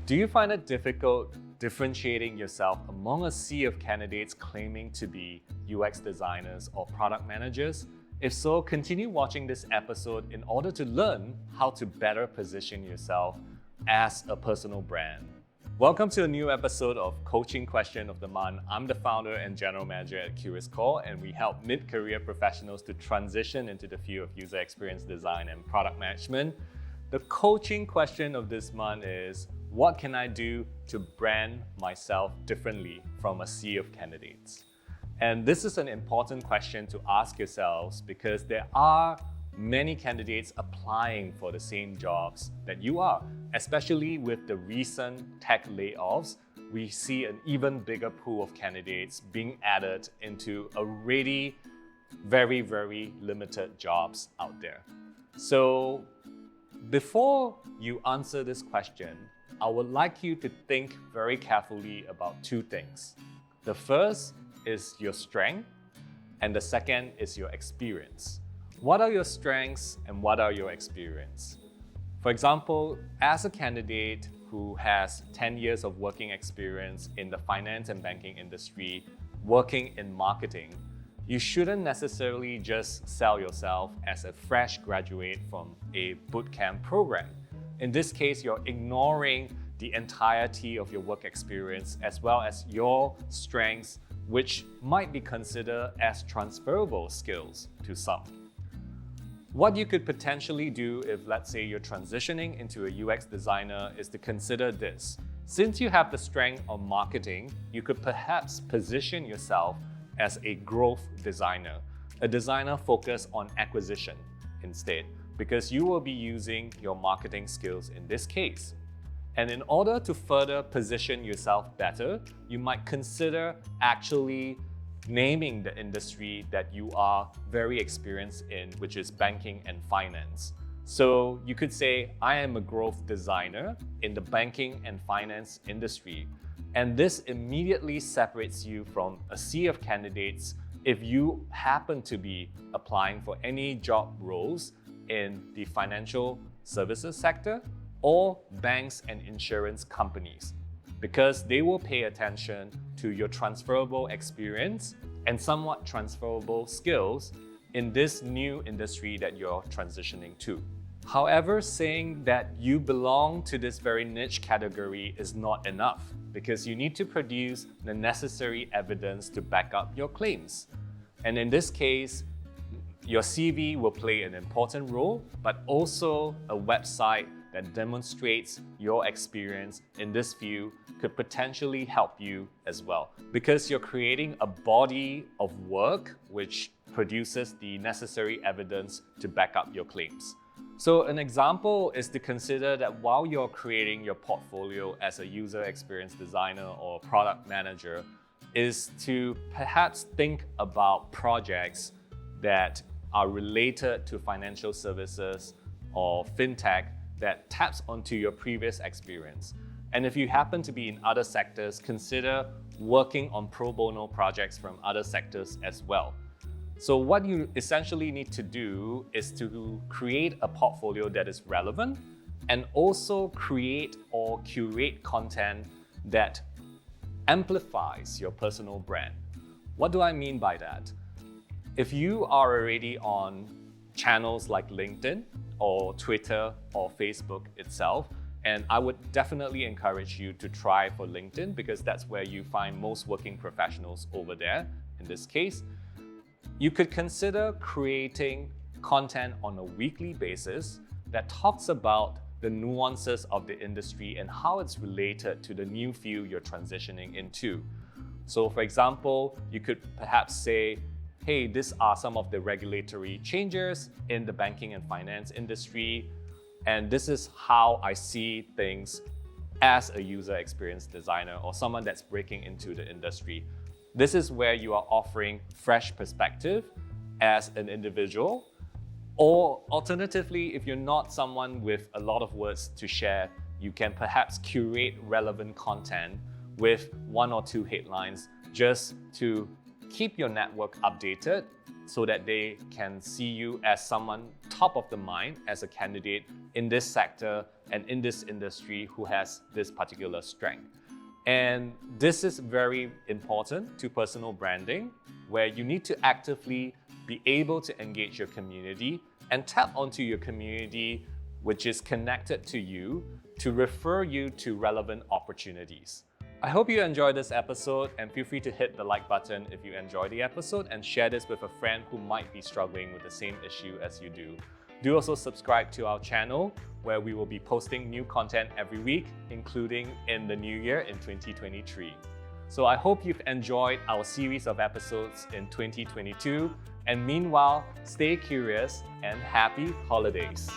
Do you find it difficult differentiating yourself among a sea of candidates claiming to be UX designers or product managers? If so, continue watching this episode in order to learn how to better position yourself as a personal brand. Welcome to a new episode of Coaching Question of the Month. I'm the founder and general manager at CuriousCore, and we help mid-career professionals to transition into the field of user experience design and product management. The coaching question of this month is, what can I do to brand myself differently from a sea of candidates? And this is an important question to ask yourselves because there are many candidates applying for the same jobs that you are. Especially with the recent tech layoffs, we see an even bigger pool of candidates being added into already very, very limited jobs out there. So before you answer this question, I would like you to think very carefully about two things. The first is your strength, and the second is your experience. What are your strengths and what are your experience? For example, as a candidate who has 10 years of working experience in the finance and banking industry, working in marketing, you shouldn't necessarily just sell yourself as a fresh graduate from a bootcamp program. In this case, you're ignoring the entirety of your work experience as well as your strengths, which might be considered as transferable skills to some. What you could potentially do if, let's say, you're transitioning into a UX designer is to consider this. Since you have the strength of marketing, you could perhaps position yourself as a growth designer, a designer focused on acquisition instead, because you will be using your marketing skills in this case. And in order to further position yourself better, you might consider actually naming the industry that you are very experienced in, which is banking and finance. So you could say, I am a growth designer in the banking and finance industry. And this immediately separates you from a sea of candidates if you happen to be applying for any job roles in the financial services sector or banks and insurance companies, because they will pay attention to your transferable experience and somewhat transferable skills in this new industry that you're transitioning to. However, saying that you belong to this very niche category is not enough, because you need to produce the necessary evidence to back up your claims. And in this case, your CV will play an important role, but also a website that demonstrates your experience in this field could potentially help you as well, because you're creating a body of work which produces the necessary evidence to back up your claims. So an example is to consider that while you're creating your portfolio as a user experience designer or product manager, is to perhaps think about projects that are related to financial services or fintech that taps onto your previous experience. And if you happen to be in other sectors, consider working on pro bono projects from other sectors as well. So what you essentially need to do is to create a portfolio that is relevant and also create or curate content that amplifies your personal brand. What do I mean by that? If you are already on channels like LinkedIn or Twitter or Facebook itself, and I would definitely encourage you to try for LinkedIn because that's where you find most working professionals over there in this case. You could consider creating content on a weekly basis that talks about the nuances of the industry and how it's related to the new field you're transitioning into. So for example, you could perhaps say, hey, these are some of the regulatory changes in the banking and finance industry, and this is how I see things as a user experience designer or someone that's breaking into the industry. This is where you are offering fresh perspective as an individual. Or alternatively, if you're not someone with a lot of words to share, you can perhaps curate relevant content with one or two headlines just to keep your network updated so that they can see you as someone top of the mind as a candidate in this sector and in this industry who has this particular strength. And this is very important to personal branding, where you need to actively be able to engage your community and tap onto your community, which is connected to you, to refer you to relevant opportunities. I hope you enjoyed this episode, and feel free to hit the like button if you enjoyed the episode and share this with a friend who might be struggling with the same issue as you do. Do also subscribe to our channel, where we will be posting new content every week, including in the new year in 2023. So I hope you've enjoyed our series of episodes in 2022, and meanwhile, stay curious and happy holidays.